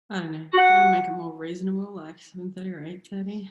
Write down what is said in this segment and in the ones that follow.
I don't know. Do you want to make it more reasonable, like 7:30 or 8:30?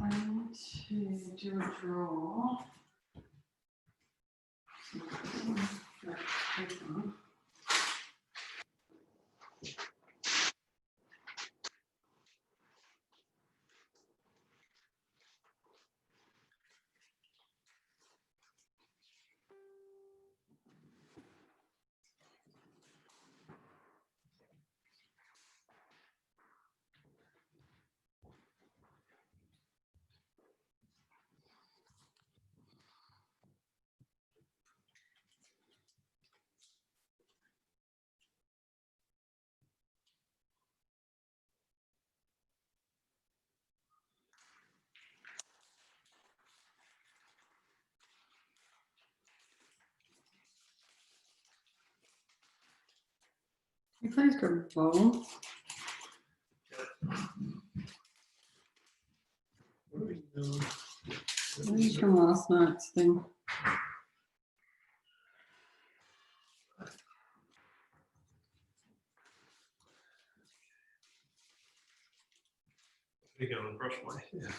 I need to do a draw. You guys got a bowl. This is from last night's thing. You go and brush my hair.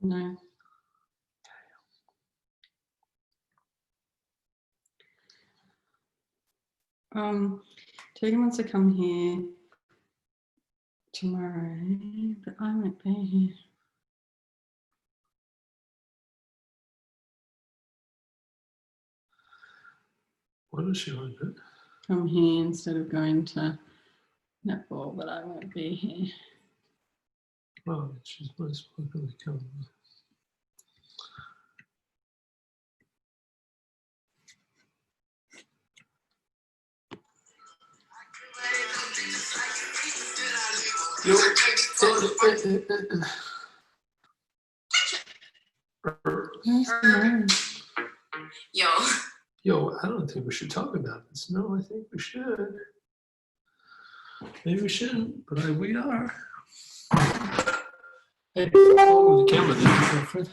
No. Tegan wants to come here tomorrow, but I won't be here. What does she want to do? Come here instead of going to netball, but I won't be here. Well, she's most welcome to come. Yo, I don't think we should talk about this. No, I think we should. Maybe we shouldn't, but we are. Hey, the camera there, Alfred.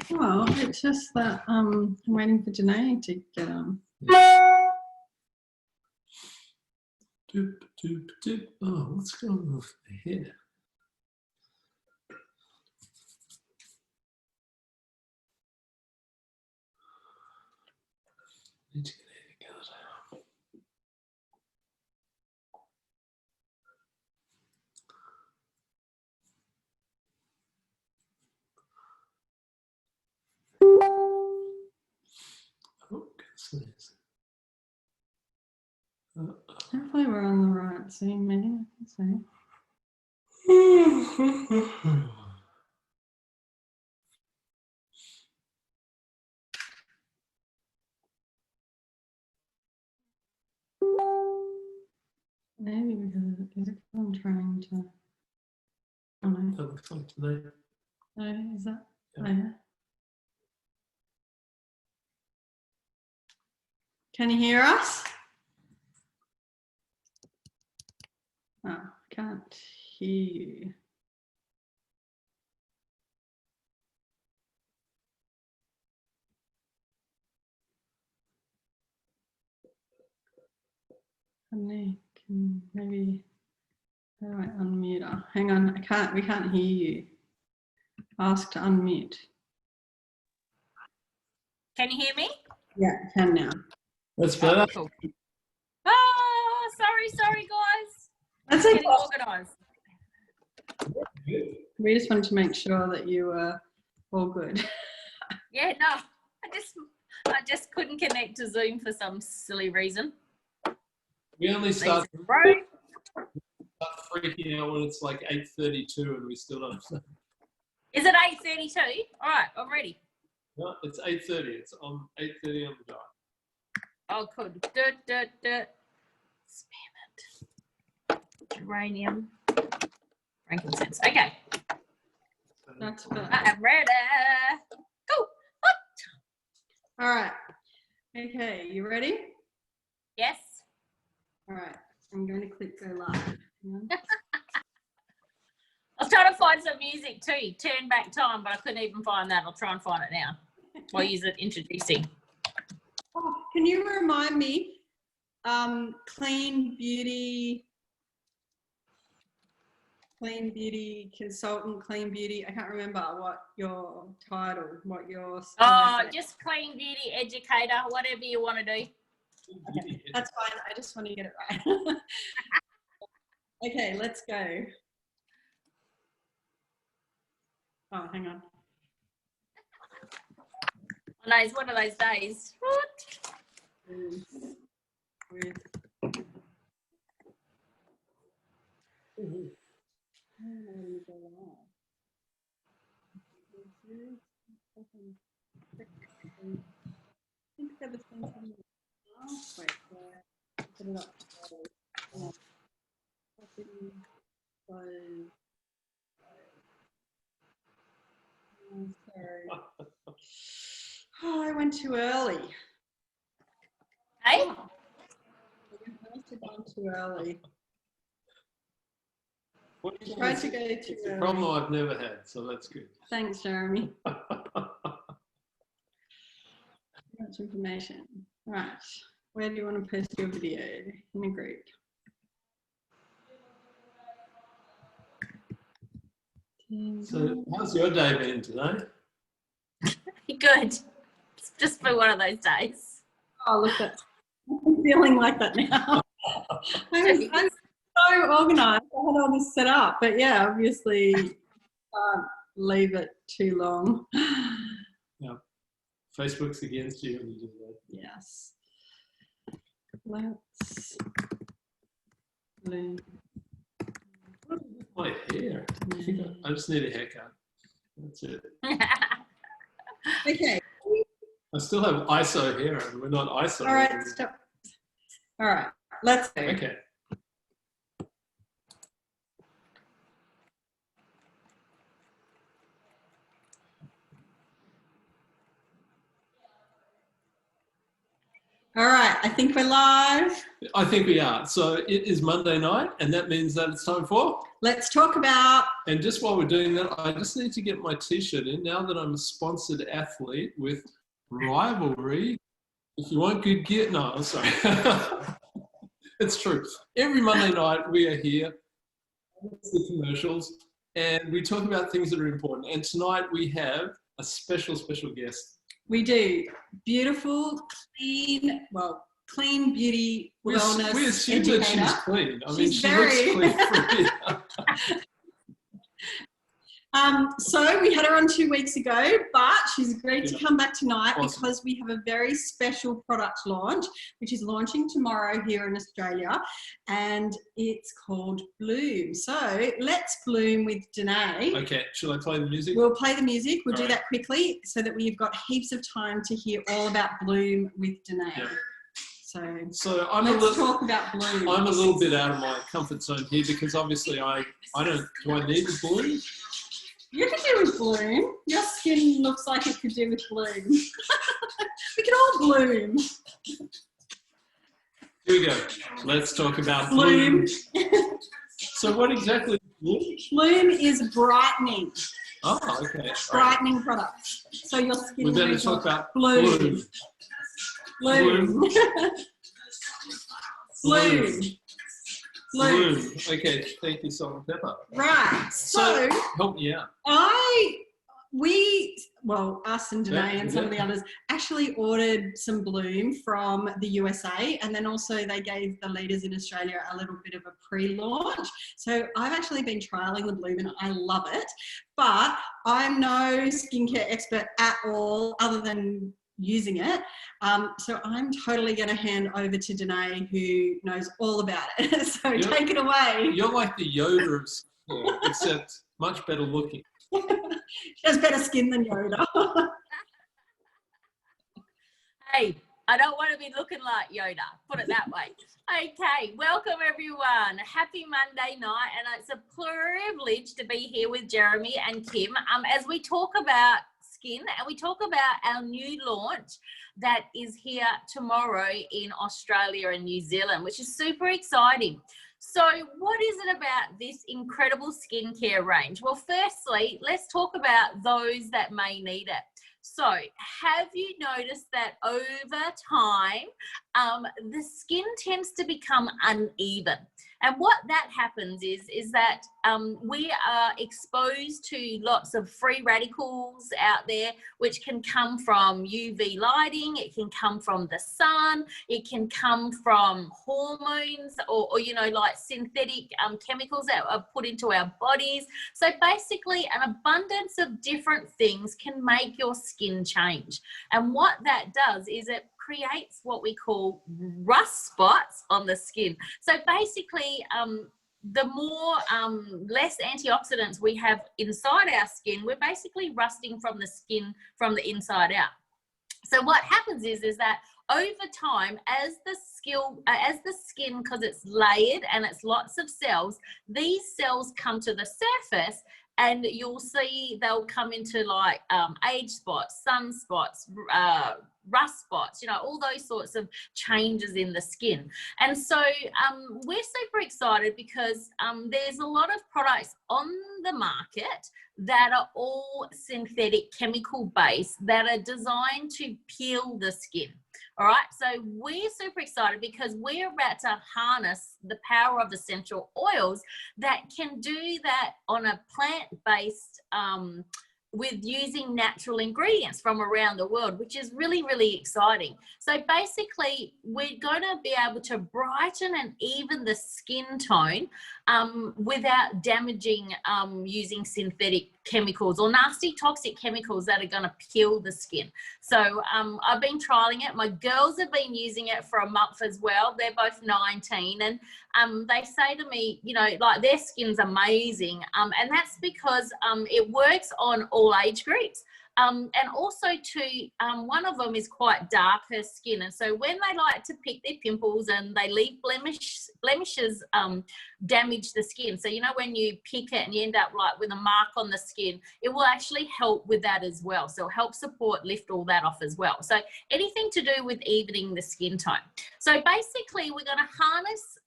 Well, it's just that I'm waiting for Janae to get on. Doop, doop, doop. Oh, what's going on with the hair? Need to get a haircut. Oh, goodness. Hopefully we're on the right scene, maybe I can say. Maybe because I'm trying to. Oh, no. That looks like tonight. Oh, is that? Yeah. Oh, yeah. Can you hear us? Oh, I can't hear you. Honey, can maybe how do I unmute her? Hang on, we can't hear you. Ask to unmute. Can you hear me? Yeah, I can now. That's better. Cool. Oh, sorry, guys. That's Getting okay. organised. We just wanted to make sure that you were all good. Yeah, no, I just couldn't connect to Zoom for some silly reason. We only start Right. freaking out when it's like 8:32 and we still don't. Is it 8:32? All right, I'm ready. No, it's 8:30. It's on 8:30 on the dot. Oh, good. Spam it. Geranium. Frankincense. Okay, That's good. I'm ready. Go. All right. Okay, you ready? Yes. All right. I'm going to click go live. Hang on. I was trying to find some music too. Turn back time, but I couldn't even find that. I'll try and find it now. I'll use it introducing. Oh, can you remind me? Clean beauty consultant, clean beauty. I can't remember what your title, what your. Oh, just clean beauty educator, whatever you want to do. Okay, that's fine. I just want to get it right. Okay, let's go. Oh, hang on. I know, it's one of those days. Oh, I went too early. Hey? I must have gone too early. Tried to go too It's a early. problem I've never had, so that's good. Thanks, Jeremy. Much information. Right. Where do you want to post your video? In a group. So how's your day been today? Good. It's just been one of those days. Oh, look at I'm feeling like that now. I'm so organised. I had all this set up, but yeah, obviously can't leave it too long. Yeah. Facebook's against you when you do that. Yes. Let's leave. What is with my hair? I just need a haircut. That's it. Okay. I still have ISO hair and we're not ISO. All right. Stop. All right. Let's go. Okay. All right. I think we're live. I think we are. So it is Monday night and that means that it's time for. Let's talk about. And just while we're doing that, I just need to get my t-shirt in now that I'm a sponsored athlete with Rivalry. If you want good gear, no, I'm sorry. It's true. Every Monday night we are here, the commercials, and we talk about things that are important. And tonight we have a special guest. We do. Beautiful, clean beauty, wellness We assume educator. that she's clean. I mean, She's she very- looks clean from here. So we had her on 2 weeks ago, but she's agreed to come back tonight Awesome. because we have a very special product launch, which is launching tomorrow here in Australia, and it's called Bloom. So let's bloom with Danae. Okay, shall I play the music? We'll play the music. We'll do All right. that quickly so that we've got heaps of time to hear all about Bloom with Danae. Yeah. So I'm a let's little. talk about Bloom. I'm a little bit out of my comfort zone here because obviously I don't. Do I need the bloom? You could do with Bloom. Your skin looks like it could do with Bloom. We can all bloom. Here we go. Let's talk about Bloom. bloom. So what exactly is bloom? Bloom is brightening. Oh, okay. All right. Brightening products. So your skin We better will talk about bloom. bloom. Bloom. Bloom. Bloom. Bloom. Okay, thank you, Salt and Pepper. Right. So Help me out. us and Danae and some of the others actually ordered some Bloom from the USA, and then also they gave the leaders in Australia a little bit of a pre-launch. So I've actually been trialing the Bloom and I love it, but I'm no skincare expert at all other than using it. So I'm totally going to hand over to Danae, who knows all about it. So Yep. take it away. You're like the Yoda of skincare, except much better looking. She has better skin than Yoda. Hey, I don't want to be looking like Yoda, put it that way. Okay, welcome everyone. Happy Monday night, and it's a privilege to be here with Jeremy and Kim as we talk about skin and we talk about our new launch that is here tomorrow in Australia and New Zealand, which is super exciting. So what is it about this incredible skincare range? Well, firstly, let's talk about those that may need it. So have you noticed that over time, the skin tends to become uneven? And what that happens is that we are exposed to lots of free radicals out there, which can come from UV lighting, it can come from the sun, it can come from hormones or like synthetic chemicals that are put into our bodies. So basically an abundance of different things can make your skin change. And what that does is it creates what we call rust spots on the skin. So basically, the more less antioxidants we have inside our skin, we're basically rusting from the skin from the inside out. So what happens is that over time, as the skin, because it's layered and it's lots of cells, these cells come to the surface, and you'll see they'll come into like age spots, sunspots, rust spots, all those sorts of changes in the skin. And so we're super excited because there's a lot of products on the market that are all synthetic chemical based that are designed to peel the skin. All right, so we're super excited because we're about to harness the power of essential oils that can do that on a plant-based with using natural ingredients from around the world, which is really, really exciting. So basically, we're going to be able to brighten and even the skin tone without damaging using synthetic chemicals or nasty toxic chemicals that are going to peel the skin. So I've been trialing it. My girls have been using it for a month as well. They're both 19, and they say to me, like their skin's amazing. And that's because it works on all age groups. And also too, one of them is quite darker skin. And so when they like to pick their pimples and they leave blemishes damage the skin. So, when you pick it and you end up like with a mark on the skin, it will actually help with that as well. So help support, lift all that off as well. So anything to do with evening the skin tone. So basically we're going to harness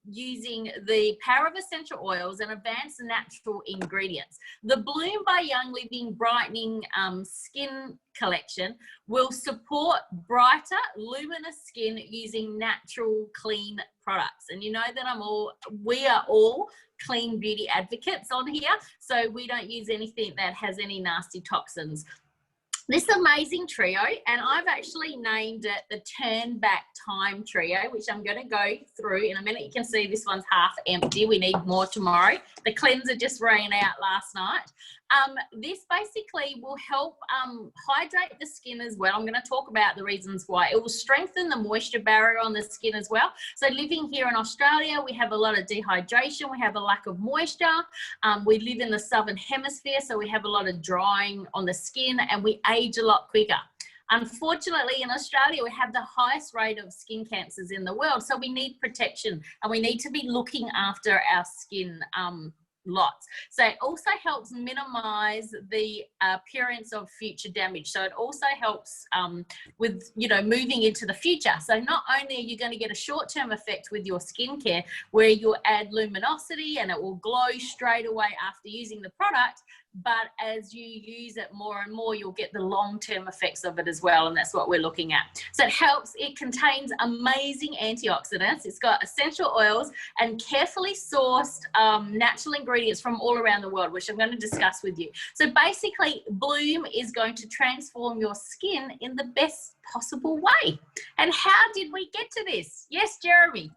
using the power of essential oils and advanced natural ingredients. The Bloom by Young Living Brightening skin collection will support brighter, luminous skin using natural, clean products. And you know that we are all clean beauty advocates on here, so we don't use anything that has any nasty toxins. This amazing trio, and I've actually named it the Turn Back Time Trio, which I'm going to go through in a minute. You can see this one's half empty. We need more tomorrow. The cleanser just ran out last night. This basically will help hydrate the skin as well. I'm going to talk about the reasons why. It will strengthen the moisture barrier on the skin as well. So living here in Australia, we have a lot of dehydration. We have a lack of moisture. We live in the southern hemisphere, so we have a lot of drying on the skin, and we age a lot quicker. Unfortunately, in Australia, we have the highest rate of skin cancers in the world. So we need protection, and we need to be looking after our skin lots. So it also helps minimize the appearance of future damage. So it also helps with, you know, moving into the future. So not only are you going to get a short-term effect with your skincare where you'll add luminosity and it will glow straight away after using the product, but as you use it more and more, you'll get the long-term effects of it as well, and that's what we're looking at. So it helps, it contains amazing antioxidants, it's got essential oils and carefully sourced natural ingredients from all around the world, which I'm going to discuss with you. So basically, Bloom is going to transform your skin in the best possible way. And how did we get to this? Yes, Jeremy?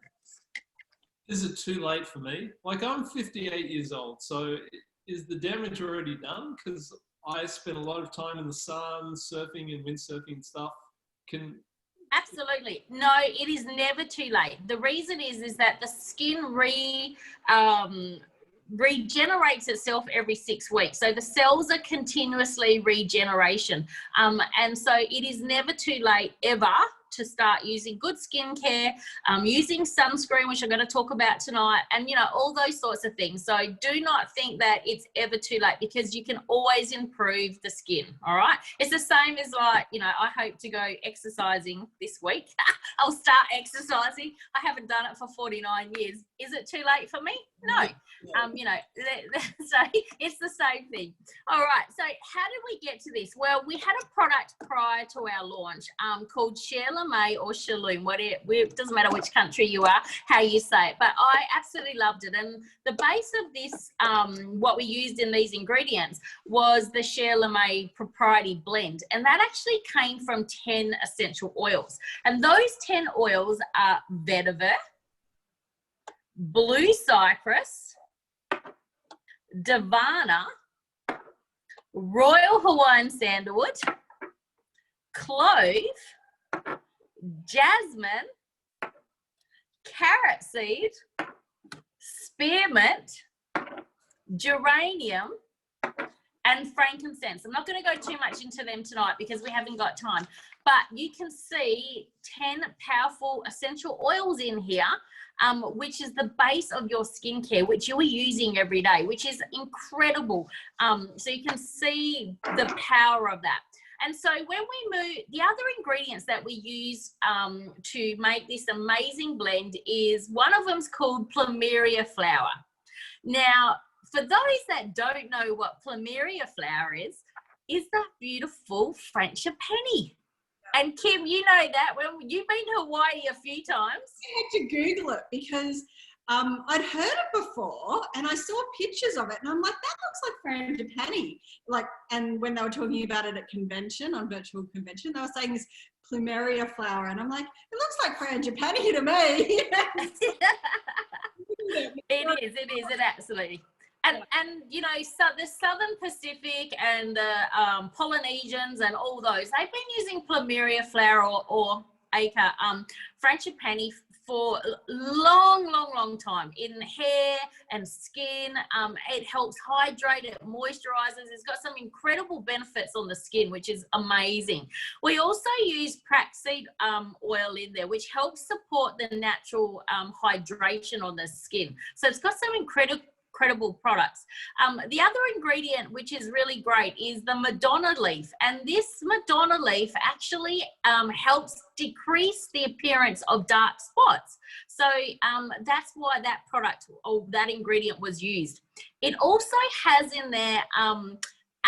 Is it too late for me? Like, I'm 58 years old, so is the damage already done? Because I spent a lot of time in the sun, surfing and windsurfing and stuff. Absolutely. No, it is never too late. The reason is that the skin regenerates itself every 6 weeks. So the cells are continuously regeneration. And so it is never too late ever to start using good skincare, using sunscreen, which I'm going to talk about tonight, and, you know, all those sorts of things. So do not think that it's ever too late, because you can always improve the skin. All right. It's the same as, like, you know, I hope to go exercising this week. I'll start exercising. I haven't done it for 49 years. Is it too late for me? No. You know, so it's the same thing. All right. So how did we get to this? Well, we had a product prior to our launch called Share LeMay or Shaloom. It doesn't matter which country you are, how you say it, but I absolutely loved it. And the base of this, what we used in these ingredients was the Share LeMay proprietary blend. And that actually came from 10 essential oils. And those 10 oils are vetiver, blue cypress, Davana, royal Hawaiian sandalwood, clove, jasmine, carrot seed, spearmint, geranium, and frankincense. I'm not going to go too much into them tonight because we haven't got time, but you can see 10 powerful essential oils in here, which is the base of your skincare, which you're using every day, which is incredible. So you can see the power of that. And so when we move, the other ingredients that we use to make this amazing blend is, one of them's called plumeria flower. Now, for those that don't know what plumeria flower is that beautiful frangipani. And Kim, you know that. Well, you've been to Hawaii a few times. I had to Google it because I'd heard it before and I saw pictures of it and I'm like, that looks like frangipani. Like, and when they were talking about it at convention, on virtual convention, they were saying this plumeria flower and I'm like, it looks like frangipani to me. It absolutely. And you know, so the Southern Pacific and the Polynesians and all those, they've been using plumeria flower or acre frangipani for a long time in hair and skin. It helps hydrate, it moisturizes. It's got some incredible benefits on the skin, which is amazing. We also use praxseed oil in there, which helps support the natural hydration on the skin. So it's got some incredible products. The other ingredient, which is really great, is the Madonna leaf. And this Madonna leaf actually helps decrease the appearance of dark spots. So that's why that product or that ingredient was used. It also has in there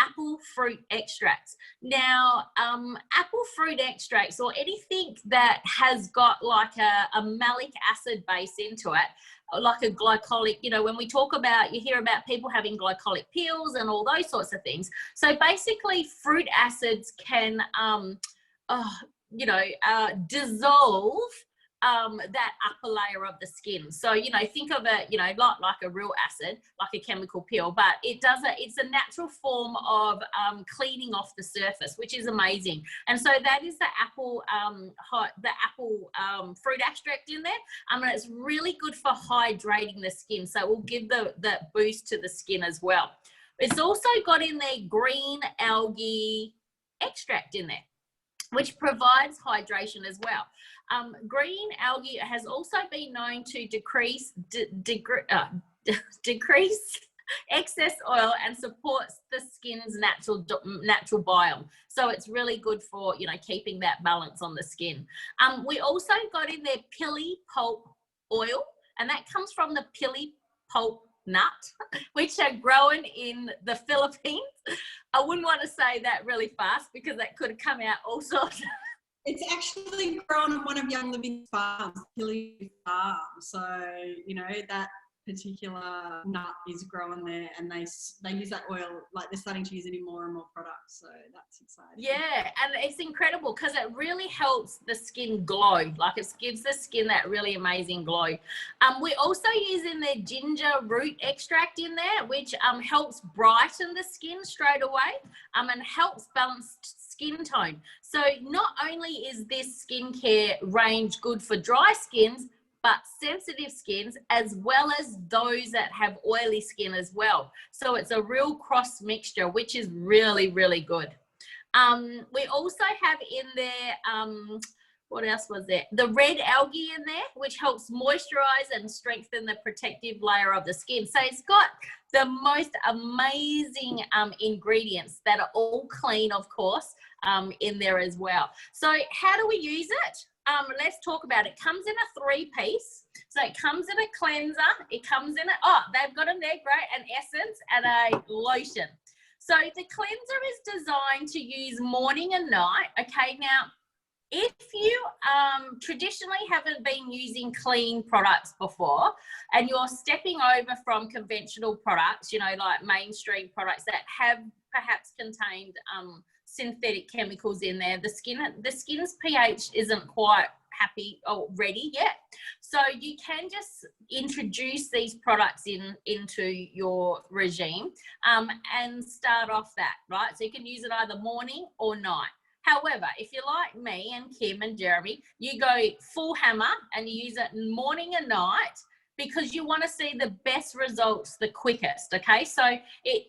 apple fruit extracts. Now, apple fruit extracts, or anything that has got like a malic acid base into it, like a glycolic, you know, when we talk about, you hear about people having glycolic pills and all those sorts of things. So basically fruit acids can, dissolve that upper layer of the skin. So, you know, think of it, you know, not like a real acid, like a chemical pill, but it's a natural form of cleaning off the surface, which is amazing. And so that is the apple fruit extract in there. And it's really good for hydrating the skin. So it will give the boost to the skin as well. It's also got in there green algae extract in there, which provides hydration as well. Green algae has also been known to decrease excess oil and supports the skin's natural biome. So it's really good for, you know, keeping that balance on the skin. We also got in there pili pulp oil, and that comes from the pili pulp nut, which are grown in the Philippines. I wouldn't want to say that really fast because that could come out all sorts. It's actually grown on one of Young Living's farms, Hilly Farm. So, you know, that particular nut is growing there, and they use that oil, like they're starting to use it in more and more products. So that's exciting. Yeah, and it's incredible because it really helps the skin glow. Like it gives the skin that really amazing glow. We also use in there ginger root extract in there, which helps brighten the skin straight away and helps balance skin tone. So not only is this skincare range good for dry skins, but sensitive skins, as well as those that have oily skin as well. So it's a real cross mixture, which is really, really good. We also have in there, what else was there? The red algae in there, which helps moisturize and strengthen the protective layer of the skin. So it's got the most amazing ingredients that are all clean, of course, in there as well. So how do we use it? Let's talk about it. It comes in a 3-piece. So it comes in a cleanser. It comes in they've got in there, great, an essence and a lotion. So the cleanser is designed to use morning and night. Okay, now, if you traditionally haven't been using clean products before and you're stepping over from conventional products, you know, like mainstream products that have perhaps contained synthetic chemicals in there, the skin's pH isn't quite happy or ready yet. So you can just introduce these products into your regime and start off that, right? So you can use it either morning or night. However, if you're like me and Kim and Jeremy, you go full hammer and you use it morning and night because you want to see the best results the quickest, okay? So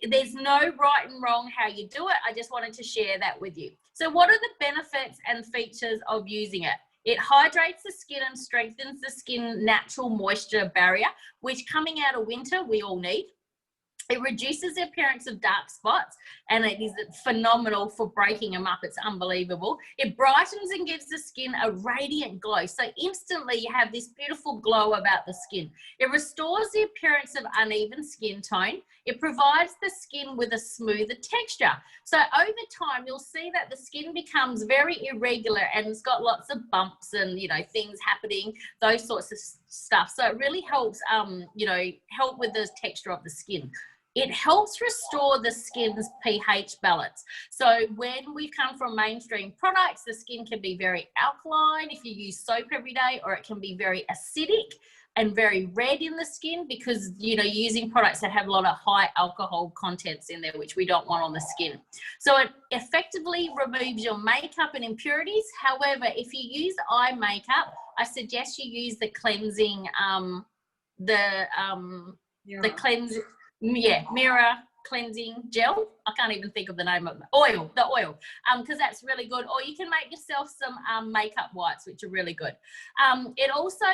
there's no right and wrong how you do it. I just wanted to share that with you. So what are the benefits and features of using it? It hydrates the skin and strengthens the skin natural moisture barrier, which coming out of winter, we all need. It reduces the appearance of dark spots, and it is phenomenal for breaking them up. It's unbelievable. It brightens and gives the skin a radiant glow. So instantly you have this beautiful glow about the skin. It restores the appearance of uneven skin tone. It provides the skin with a smoother texture. So over time, you'll see that the skin becomes very irregular and it's got lots of bumps and, you know, things happening, those sorts of stuff. So it really helps, help with the texture of the skin. It helps restore the skin's pH balance. So when we come from mainstream products, the skin can be very alkaline if you use soap every day, or it can be very acidic and very red in the skin because, you know, you're using products that have a lot of high alcohol contents in there, which we don't want on the skin. So it effectively removes your makeup and impurities. However, if you use eye makeup, I suggest you use the cleansing, Mirror cleansing gel. I can't even think of the name of it. The oil, because that's really good. Or you can make yourself some makeup wipes, which are really good. It also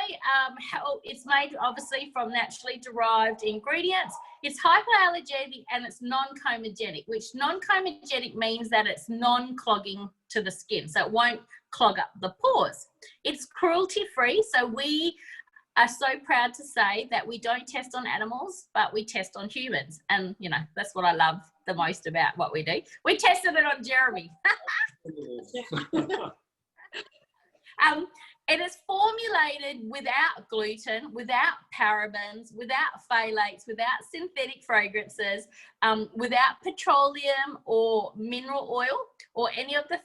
it's made obviously from naturally derived ingredients. It's hypoallergenic and it's non-comedogenic, which non-comedogenic means that it's non-clogging to the skin, so it won't clog up the pores. It's cruelty-free, so we are so proud to say that we don't test on animals, but we test on humans. And, you know, that's what I love the most about what we do. We tested it on Jeremy. It is formulated without gluten, without parabens, without phthalates, without synthetic fragrances, without petroleum or mineral oil or any of the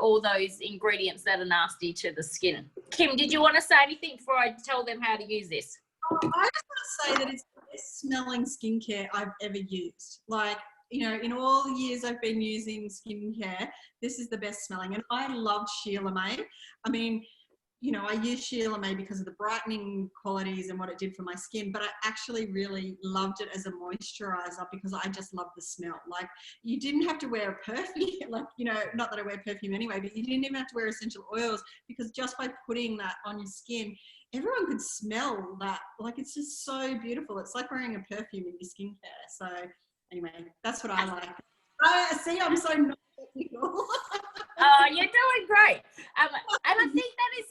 all those ingredients that are nasty to the skin. Kim, did you want to say anything before I tell them how to use this? I just want to say that it's the best smelling skincare I've ever used. Like, you know, in all the years I've been using skincare, this is the best smelling. And I love Sheila May. I mean, you know, I use Sheila May because of the brightening qualities and what it did for my skin, but I actually really loved it as a moisturizer because I just love the smell. Like, you didn't have to wear a perfume, like, you know, not that I wear perfume anyway, but you didn't even have to wear essential oils because just by putting that on your skin, everyone could smell that. Like, it's just so beautiful. It's like wearing a perfume in your skincare. So anyway, that's what I like. See, I'm so not technical. Oh, you're doing great. And I think that is...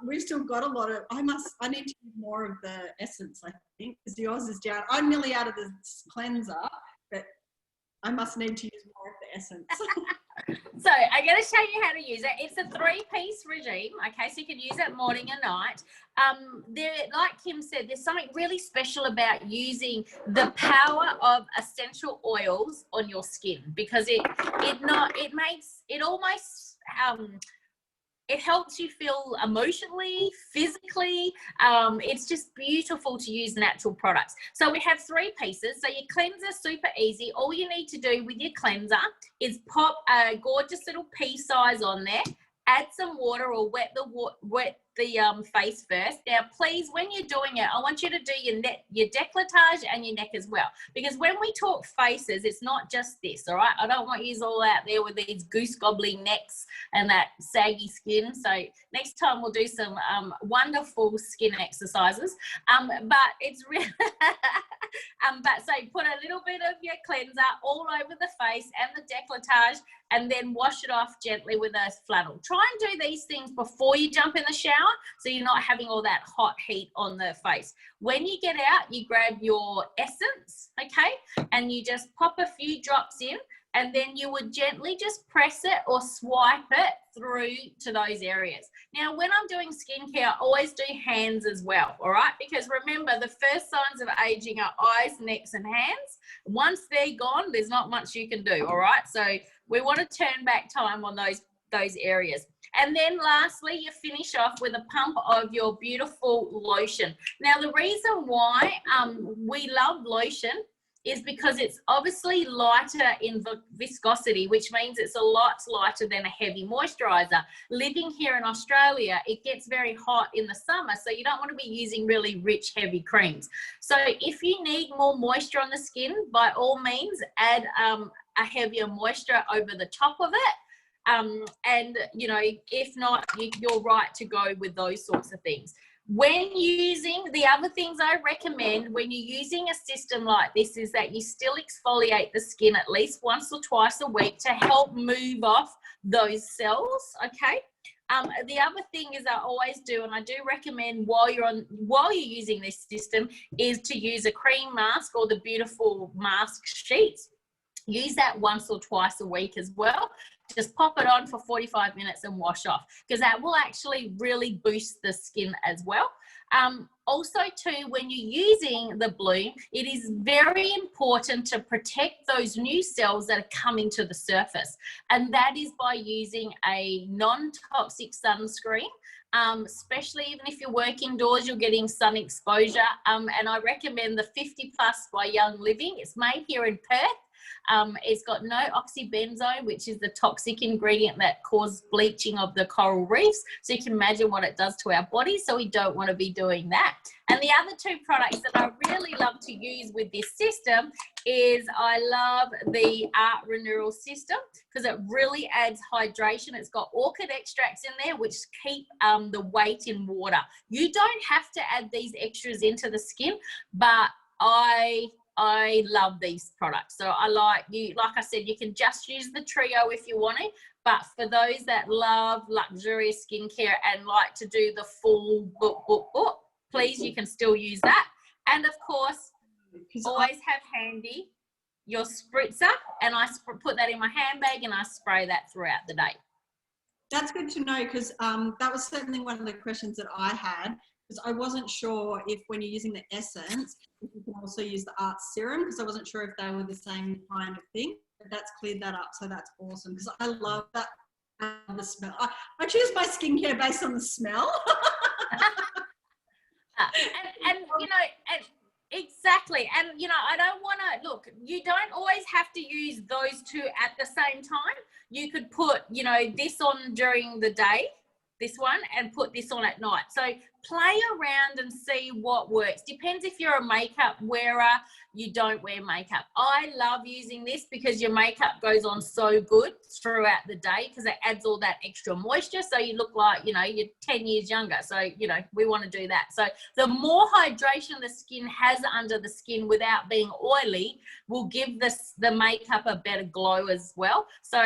we've still got a lot of... I need to use more of the essence, I think, because yours is down. I'm nearly out of the cleanser, but I must need to use more of the essence. So I'm going to show you how to use it. It's a 3-piece regime, okay? So you can use it morning and night. Like Kim said, there's something really special about using the power of essential oils on your skin because it helps you feel emotionally, physically. It's just beautiful to use natural products. So we have 3 pieces. So your cleanser, super easy. All you need to do with your cleanser is pop a gorgeous little pea size on there, add some water or wet the face first. Now, please, when you're doing it, I want you to do your décolletage and your neck as well. Because when we talk faces, it's not just this, all right? I don't want you all out there with these goose gobbly necks and that saggy skin. So next time we'll do some wonderful skin exercises. But it's really... so put a little bit of your cleanser all over the face and the décolletage and then wash it off gently with a flannel. Try and do these things before you jump in the shower so you're not having all that hot heat on the face. When you get out, you grab your essence, okay, and you just pop a few drops in and then you would gently just press it or swipe it through to those areas. Now, when I'm doing skincare, I always do hands as well, all right? Because remember, the first signs of aging are eyes, necks, and hands. Once they're gone, there's not much you can do, all right? So we want to turn back time on those areas. And then lastly, you finish off with a pump of your beautiful lotion. Now, the reason why we love lotion is because it's obviously lighter in viscosity, which means it's a lot lighter than a heavy moisturizer. Living here in Australia, it gets very hot in the summer, so you don't want to be using really rich, heavy creams. So if you need more moisture on the skin, by all means, add a heavier moisture over the top of it. And, you know, if not, you're right to go with those sorts of things. When using, the other things I recommend when you're using a system like this is that you still exfoliate the skin at least once or twice a week to help move off those cells, okay? The other thing is I always do, and I do recommend while you're using this system, is to use a cream mask or the beautiful mask sheets. Use that once or twice a week as well. Just pop it on for 45 minutes and wash off because that will actually really boost the skin as well. Also too, when you're using the bloom, it is very important to protect those new cells that are coming to the surface. And that is by using a non-toxic sunscreen. Especially even if you're working indoors, you're getting sun exposure. And I recommend the 50 Plus by Young Living. It's made here in Perth. It's got no oxybenzone, which is the toxic ingredient that causes bleaching of the coral reefs. So you can imagine what it does to our bodies. So we don't want to be doing that. And the other 2 products that I really love to use with this system is I love the Art Renewal System because it really adds hydration. It's got orchid extracts in there which keep the weight in water. You don't have to add these extras into the skin, but I I love these products. So like I said, you can just use the trio if you want it. But for those that love luxurious skincare and like to do the full book, please, you can still use that. And of course, always have handy your spritzer, and I put that in my handbag and I spray that throughout the day. That's good to know, because that was certainly one of the questions that I had, because I wasn't sure if when you're using the essence, if you can also use the art serum, because I wasn't sure if they were the same kind of thing. But that's cleared that up, so that's awesome, because I love that, the smell. I choose my skincare based on the smell. and you know, and exactly. And you know, I don't want to look, you don't always have to use those two at the same time. You could put, you know, this on during the day, this one, and put this on at night. So play around and see what works. Depends if you're a makeup wearer, you don't wear makeup. I love using this because your makeup goes on so good throughout the day, because it adds all that extra moisture, so you look like, you know, you're 10 years younger. So, you know, we want to do that. So the more hydration the skin has under the skin without being oily will give the makeup a better glow as well. So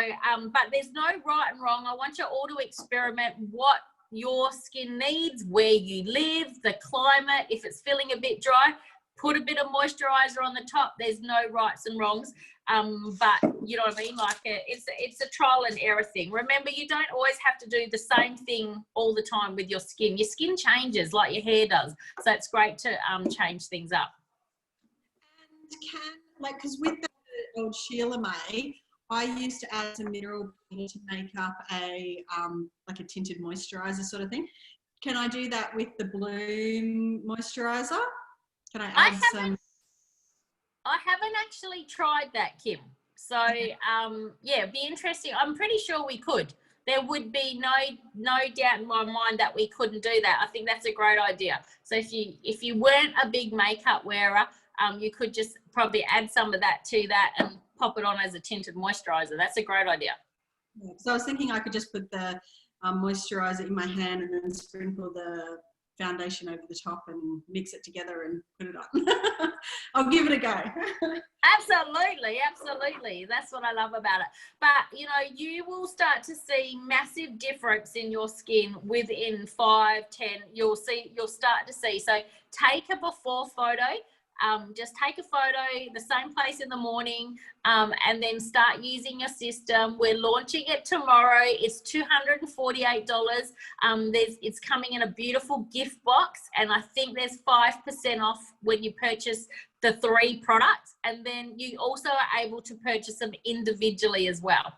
but there's no right and wrong. I want you all to experiment what your skin needs, where you live, the climate. If it's feeling a bit dry, put a bit of moisturizer on the top. There's no rights and wrongs, but you know what I mean, like it's a trial and error thing. Remember, you don't always have to do the same thing all the time with your skin. Your skin changes like your hair does, so it's great to change things up. And because with the old Sheila May, I used to add some mineral water to make up a like a tinted moisturizer sort of thing. Can I do that with the Bloom moisturizer? Can I add some? I haven't actually tried that, Kim. So yeah, it'd be interesting. I'm pretty sure we could. There would be no doubt in my mind that we couldn't do that. I think that's a great idea. So if you weren't a big makeup wearer, you could just probably add some of that to that and pop it on as a tinted moisturizer. That's a great idea. Yeah, so I was thinking I could just put the moisturizer in my hand and then sprinkle the foundation over the top and mix it together and put it on. I'll give it a go. Absolutely. That's what I love about it. But you know, you will start to see massive difference in your skin within 5, 10. You'll start to see. So take a before photo. Just take a photo, the same place in the morning, and then start using your system. We're launching it tomorrow. It's $248. It's coming in a beautiful gift box, and I think there's 5% off when you purchase the 3 products, and then you also are able to purchase them individually as well.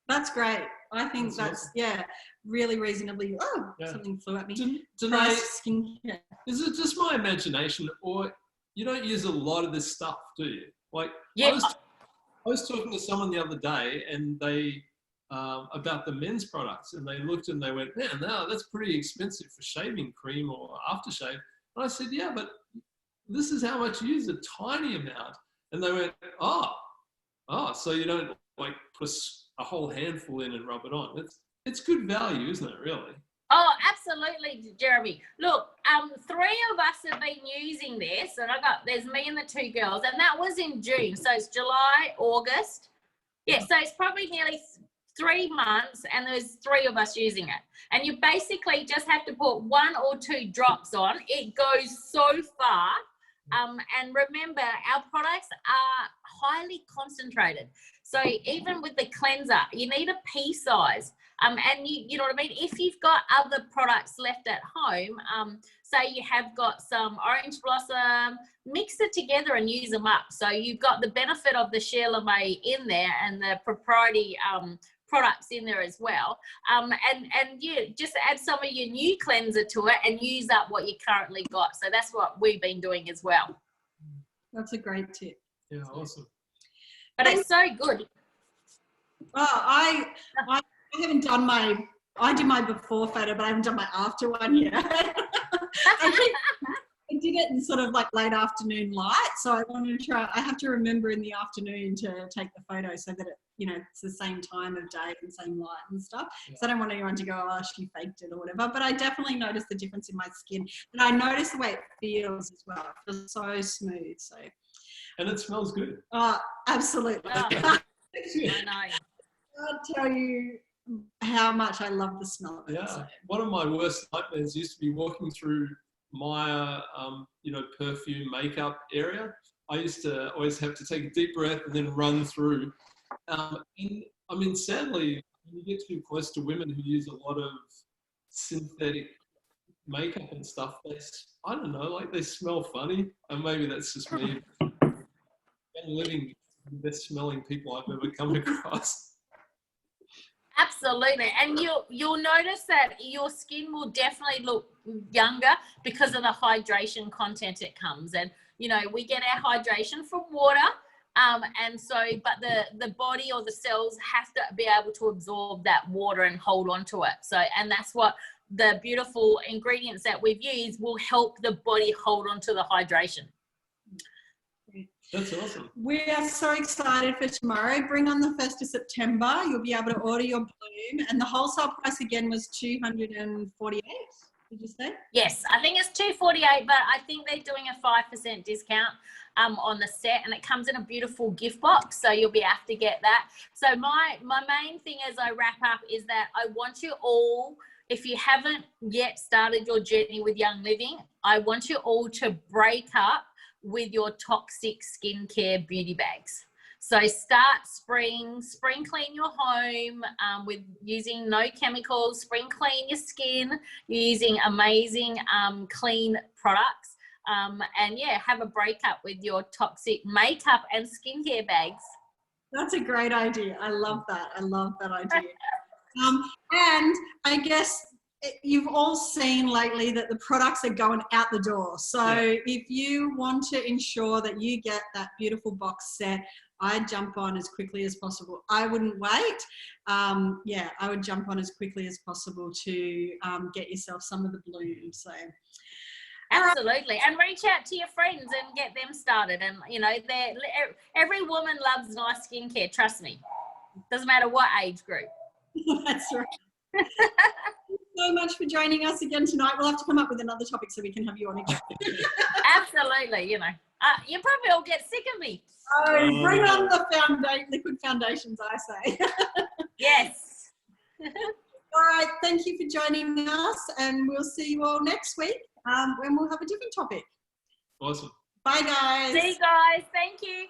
That's great. I think that's awesome. Yeah, really reasonably. Something flew at me. Danae, Skincare. is it just my imagination, or you don't use a lot of this stuff, do you? Like, yeah. I was talking to someone the other day, and they about the men's products, and they looked and they went, "Man, no, that's pretty expensive for shaving cream or aftershave." And I said, "Yeah, but this is how much you use, a tiny amount." And they went, "Oh, so you don't like put a whole handful in and rub it on." It's good value, isn't it, really? Oh, absolutely, Jeremy. Look, 3 of us have been using this, and there's me and the 2 girls, and that was in June. So it's July, August. Yeah, so it's probably nearly 3 months, and there's 3 of us using it. And you basically just have to put 1 or 2 drops on. It goes so far. And remember, our products are highly concentrated. So even with the cleanser, you need a pea size. And you know what I mean? If you've got other products left at home, say you have got some orange blossom, mix it together and use them up. So you've got the benefit of the Sheila May in there and the proprietary products in there as well. And yeah, just add some of your new cleanser to it and use up what you currently got. So that's what we've been doing as well. That's a great tip. Yeah, awesome. But it's so good. I haven't done I did my before photo, but I haven't done my after one yet. I did it in sort of like late afternoon light. So I want to try, I have to remember in the afternoon to take the photo so that it's the same time of day and same light and stuff. Yeah. So I don't want anyone to go, "Oh, she faked it," or whatever. But I definitely noticed the difference in my skin. And I noticed the way it feels as well. It feels so smooth. So And it smells good. Oh, absolutely. Oh. I I know. can't tell you how much I love the smell of it. Yeah. So. One of my worst nightmares used to be walking through my, perfume makeup area. I used to always have to take a deep breath and then run through. Sadly, when you get too close to women who use a lot of synthetic makeup and stuff, I don't know, like they smell funny. And maybe that's just me. I'm living the best smelling people I've ever come across. Absolutely, and you'll notice that your skin will definitely look younger because of the hydration content it comes. And we get our hydration from water, but the body or the cells have to be able to absorb that water and hold on to it. So, and that's what the beautiful ingredients that we've used will help the body hold on to the hydration. That's awesome. We are so excited for tomorrow. Bring on the 1st of September. You'll be able to order your bloom. And the wholesale price again was $248, did you say? Yes, I think it's $248, but I think they're doing a 5% discount on the set, and it comes in a beautiful gift box, so you'll be able to get that. So my main thing as I wrap up is that I want you all, if you haven't yet started your journey with Young Living, I want you all to break up with your toxic skincare beauty bags. So start spring clean your home with using no chemicals, spring clean your skin using amazing clean products. Have a breakup with your toxic makeup and skincare bags. That's a great idea. I love that. I love that idea. And I guess you've all seen lately that the products are going out the door. So if you want to ensure that you get that beautiful box set, I'd jump on as quickly as possible. I wouldn't wait. I would jump on as quickly as possible to get yourself some of the bloom. So. Absolutely. And reach out to your friends and get them started. And, every woman loves nice skincare. Trust me. Doesn't matter what age group. That's right. Thank you so much for joining us again tonight. We'll have to come up with another topic so we can have you on again. Absolutely. You probably all get sick of me. Oh, bring on the liquid foundations, I say. Yes. All right. Thank you for joining us, and we'll see you all next week when we'll have a different topic. Awesome. Bye, guys. See you guys. Thank you.